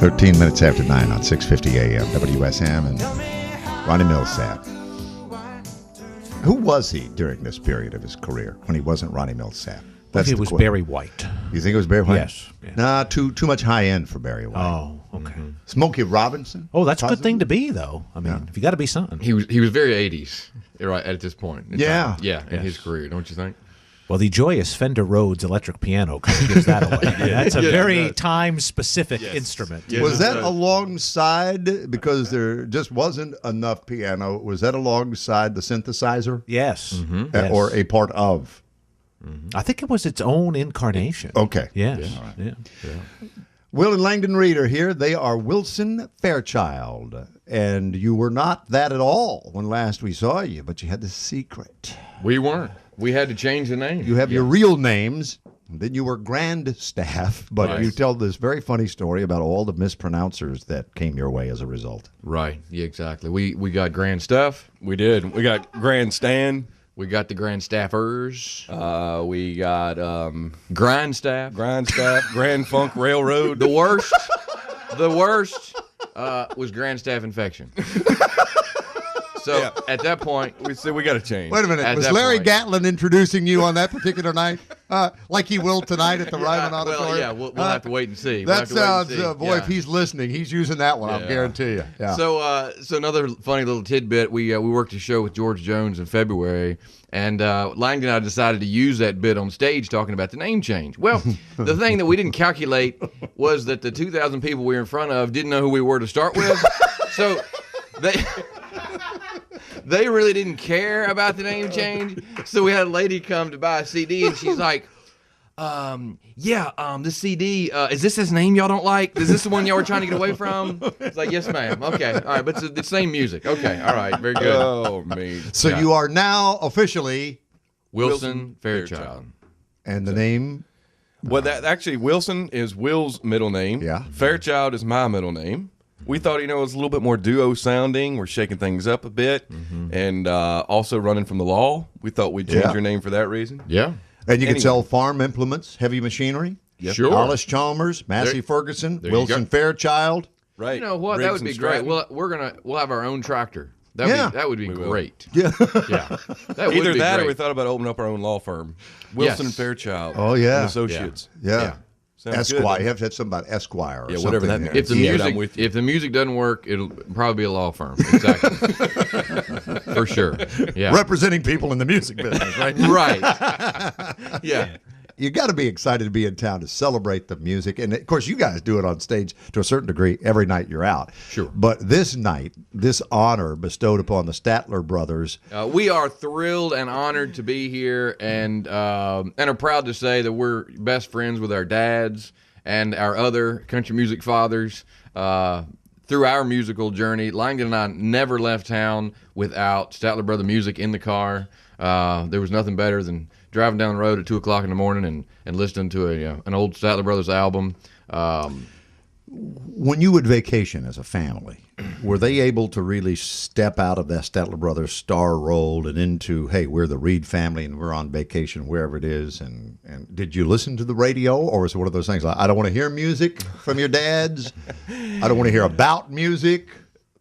13 minutes after 9 on 650 AM WSM and Ronnie Millsap. Who was he during this period of his career when he wasn't Ronnie Millsap? I think it was Barry White. You think it was Barry White? Yes. Yeah. Nah, too much high end for Barry White. Oh, okay. Mm-hmm. Smokey Robinson? Oh, that's a good thing to be, though. I mean, if you got to be something. He was very 80s, right, at this point. Yeah. In his career, don't you think? Well, the joyous Fender Rhodes electric piano kind of gives that away. That's a very time-specific instrument. Yes, was that alongside, because there just wasn't enough piano, was that alongside the synthesizer? Yes. Mm-hmm. Yes. Or a part of? I think it was its own incarnation. Okay. Yes. Yeah. All right. Yeah. Will and Langdon Reeder here. They are Wilson Fairchild. And you were not that at all when last we saw you, but you had the secret. We weren't. We had to change the name. You have your real names. Then you were Grand Staff, but you tell this very funny story about all the mispronouncers that came your way as a result. Right. Yeah, exactly. We got Grand Stuff. We did. We got Grandstand. We got the Grand Staffers. We got Grind Staff. Grand Funk Railroad. The worst was Grand Staff Infection. So at that point, we said we got to change. Wait a minute. Was Larry Gatlin introducing you on that particular night? Like he will tonight at the Ryman Auditorium? Well, yeah, we'll have to wait and see. That sounds, if he's listening, he's using that one, I'll guarantee you. Yeah. So another funny little tidbit, we worked a show with George Jones in February, and Langdon and I decided to use that bit on stage talking about the name change. Well, the thing that we didn't calculate was that the 2,000 people we were in front of didn't know who we were to start with. So they really didn't care about the name change. So we had a lady come to buy a CD, and she's like, this CD, is this his name y'all don't like? Is this the one y'all were trying to get away from? It's like, yes, ma'am. Okay, all right, but it's the same music. Okay, all right, very good. Oh, me. So you are now officially Wilson Fairchild. And the name? Well, that actually, Wilson is Will's middle name. Yeah. Fairchild is my middle name. We thought, it was a little bit more duo sounding. We're shaking things up a bit. And also running from the law. We thought we'd change your name for that reason. Yeah. And you can sell farm implements, heavy machinery. Yep. Sure. Hollis Chalmers, Massey Ferguson, Wilson Fairchild. Right. You know what? That would be great. We'll have our own tractor. That would be great. Yeah. Yeah. That would Either be that great. or we thought about opening up our own law firm. Wilson and Fairchild. Oh, yeah. And Associates. Yeah. Sounds Esquire. good. You have to have something about Esquire or something. whatever that means. If the music doesn't work, it'll probably be a law firm. Exactly. For sure. Yeah. Representing people in the music business, right? Right. Yeah. You got to be excited to be in town to celebrate the music. And, of course, you guys do it on stage to a certain degree every night you're out. Sure. But this night, this honor bestowed upon the Statler brothers. We are thrilled and honored to be here and are proud to say that we're best friends with our dads and our other country music fathers. Through our musical journey, Langdon and I never left town without Statler Brother music in the car. There was nothing better than driving down the road at 2 o'clock in the morning and listening to an old Statler Brothers album. When you would vacation as a family, were they able to really step out of that Statler Brothers star role and into, hey, we're the Reed family and we're on vacation wherever it is? And did you listen to the radio, or was it one of those things like, I don't want to hear music from your dads? I don't want to hear about music?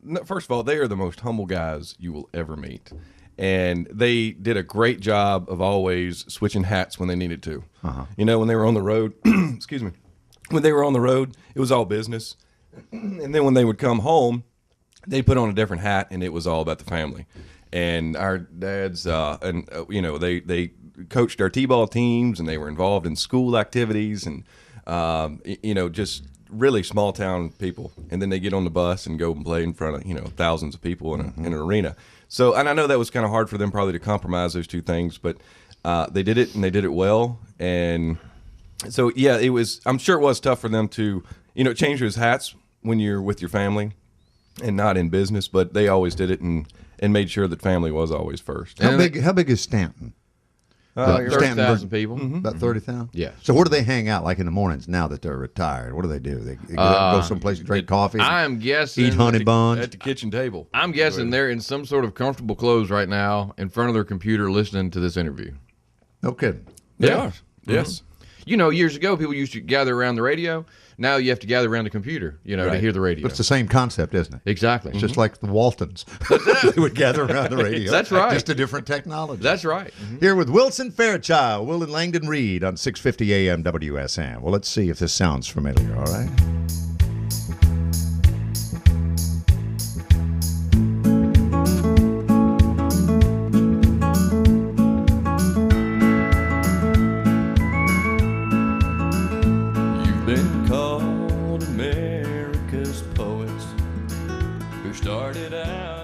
No, first of all, they are the most humble guys you will ever meet. And they did a great job of always switching hats when they needed to. When they were on the road, excuse me, when they were on the road, it was all business. And then when they would come home, they put on a different hat, and it was all about the family. And our dads, they coached our t-ball teams, and they were involved in school activities, and just really small town people. And then they get on the bus and go and play in front of thousands of people in an arena. So, and I know that was kind of hard for them probably to compromise those two things, but they did it, and they did it well. And so, yeah, I'm sure it was tough for them to, change those hats when you're with your family and not in business, but they always did it and made sure that family was always first. How big is Stanton? 30,000 people. About 30,000? Yeah. So where do they hang out, like in the mornings now that they're retired? What do? They go someplace and drink coffee? I'm guessing. Eat honey buns? At the kitchen table. I'm guessing they're in some sort of comfortable clothes right now in front of their computer listening to this interview. No kidding. They are. Yes. years ago people used to gather around the radio. Now you have to gather around the computer, to hear the radio. But it's the same concept, isn't it? Exactly. It's just like the Waltons. They would gather around the radio. That's right. Just a different technology. That's right. Here with Wilson Fairchild, Will and Langdon Reed on 650 AM WSM. Well, let's see if this sounds familiar, all right? Been called America's poets who started out